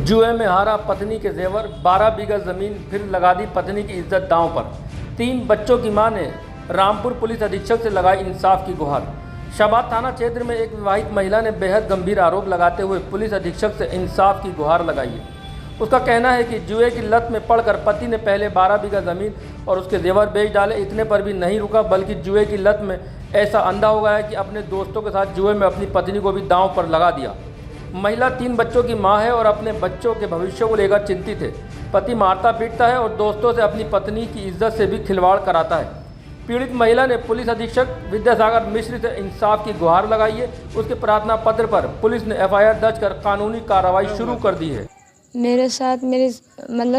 जुए में हारा पत्नी के जेवर, 12 बीघा जमीन, फिर लगा दी पत्नी की इज्जत दांव पर। 3 बच्चों की मां ने रामपुर पुलिस अधीक्षक से लगाई इंसाफ की गुहार। शाबाद थाना क्षेत्र में एक विवाहित महिला ने बेहद गंभीर आरोप लगाते हुए पुलिस अधीक्षक से इंसाफ की गुहार लगाई है। उसका कहना है कि जुए की लत में पड़कर पति ने पहले 12 बीघा जमीन और उसके जेवर बेच डाले। इतने पर भी नहीं रुका, बल्कि जुए की लत में ऐसा अंधा हो गया है कि अपने दोस्तों के साथ जुए में अपनी पत्नी को भी दांव पर लगा दिया। महिला 3 बच्चों की मां है और अपने बच्चों के भविष्य को लेकर चिंतित है। पति मारता पीटता है और दोस्तों से अपनी पत्नी की इज्जत से भी खिलवाड़ कराता है। पीड़ित महिला ने पुलिस अधीक्षक विद्यासागर मिश्र से इंसाफ की गुहार लगाई है। उसके प्रार्थना पत्र पर पुलिस ने एफआईआर दर्ज कर कानूनी कार्रवाई शुरू कर दी है। मेरे साथ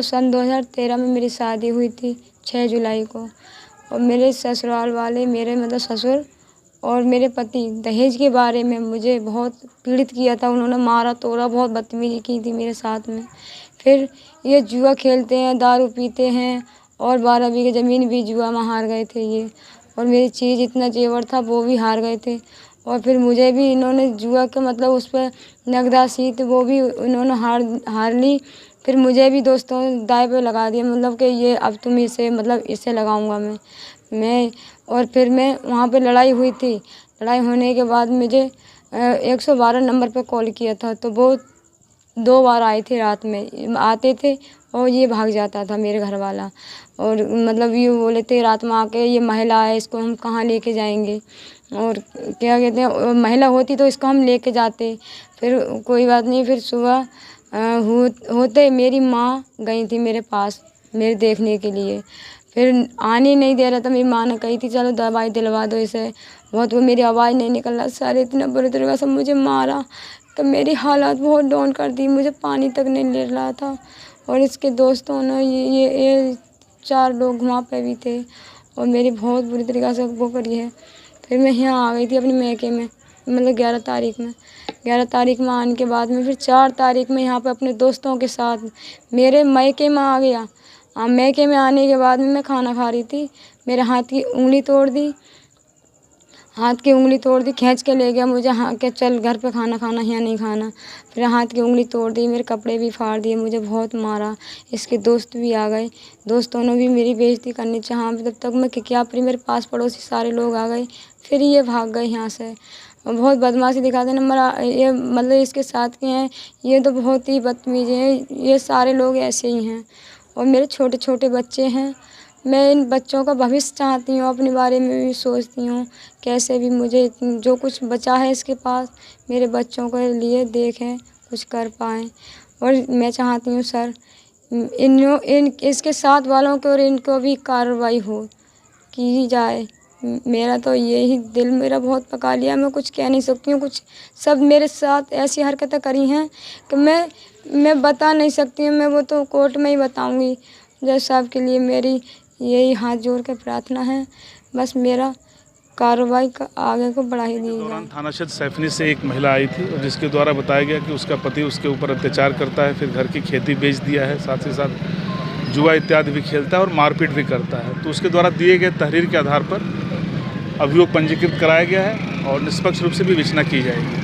सन 2013 में मेरी शादी हुई थी 6 जुलाई को, और मेरे ससुराल वाले मेरे ससुर और मेरे पति दहेज के बारे में मुझे बहुत पीड़ित किया था। उन्होंने मारा तोड़ा, बहुत बदतमीजी की थी मेरे साथ में। फिर ये जुआ खेलते हैं, दारू पीते हैं, और 12 बीघे ज़मीन भी जुआ में हार गए थे ये, और मेरी चीज़ इतना जेवर था वो भी हार गए थे। और फिर मुझे भी इन्होंने जुआ के उस पर नगदासी थी वो भी इन्होंने हार ली। फिर मुझे भी दोस्तों ने दाव पे लगा दिया, कि ये अब तुम इसे इसे लगाऊंगा मैं। और फिर मैं वहाँ पे लड़ाई हुई थी। लड़ाई होने के बाद मुझे 112 नंबर पे कॉल किया था, तो वो 2 बार आए थे, रात में आते थे और ये भाग जाता था मेरे घर वाला। और ये बोले थे रात में आके, ये महिला है, इसको हम कहाँ लेके जाएंगे, और क्या कहते हैं, महिला होती तो इसको हम लेके जाते। फिर कोई बात नहीं, फिर सुबह होते मेरी माँ गई थी मेरे पास मेरे देखने के लिए। फिर आने नहीं दे रहा था। मेरी माँ ने कही थी चलो दवाई दिलवा दो इसे, बहुत वो मेरी आवाज़ नहीं निकल रहा। सर इतना बुरी तरीके से मुझे मारा कि मेरी हालत बहुत डाउन कर दी, मुझे पानी तक नहीं ले रहा था। और इसके दोस्तों ने ये 4 लोग वहाँ पे भी थे, और मेरी बहुत बुरी तरीके से वो करी है। फिर मैं यहाँ आ गई थी अपने मैके में, 11 तारीख में। 11 तारीख में आने के बाद में फिर 4 तारीख में यहाँ पे अपने दोस्तों के साथ मेरे मैके में आ गया। मैके में आने के बाद में मैं खाना खा रही थी, मेरे हाथ की उंगली तोड़ दी, खींच के ले गया मुझे, हाँ के चल घर पे खाना खाना, यहाँ नहीं खाना। फिर हाथ की उंगली तोड़ दी, मेरे कपड़े भी फाड़ दिए, मुझे बहुत मारा। इसके दोस्त भी आ गए, दोस्तों ने भी मेरी बेइज्जती करनी चाहा। तब तक मैं क्या मेरे पास पड़ोसी सारे लोग आ गए, फिर ये भाग गए यहाँ से। बहुत बदमाशी दिखाते हैं। ये इसके साथ के हैं, ये तो बहुत ही बदतमीज हैं। ये सारे लोग ऐसे ही हैं, और मेरे छोटे छोटे बच्चे हैं। मैं इन बच्चों का भविष्य चाहती हूँ, अपने बारे में भी सोचती हूँ, कैसे भी मुझे जो कुछ बचा है इसके पास, मेरे बच्चों के लिए देखें, कुछ कर पाएँ। और मैं चाहती हूँ सर इसके साथ वालों को और इनको भी कार्रवाई की जाए। मेरा तो यही दिल मेरा बहुत पका लिया, मैं कुछ कह नहीं सकती हूँ। कुछ सब मेरे साथ ऐसी हरकतें करी हैं कि मैं बता नहीं सकती हूँ। मैं वो तो कोर्ट में ही बताऊँगी। जज साहब के लिए मेरी यही हाथ जोड़ के प्रार्थना है, बस मेरा कार्रवाई का आगे को बढ़ा ही दी जाए। थाना क्षेत्र सैफनी से एक महिला आई थी, जिसके द्वारा बताया गया कि उसका पति उसके ऊपर अत्याचार करता है, फिर घर की खेती बेच दिया है, साथ ही साथ जुआ इत्यादि भी खेलता है और मारपीट भी करता है। तो उसके द्वारा दिए गए तहरीर के आधार पर अभियोग पंजीकृत कराया गया है और निष्पक्ष रूप से भी विवेचना की जाएगी।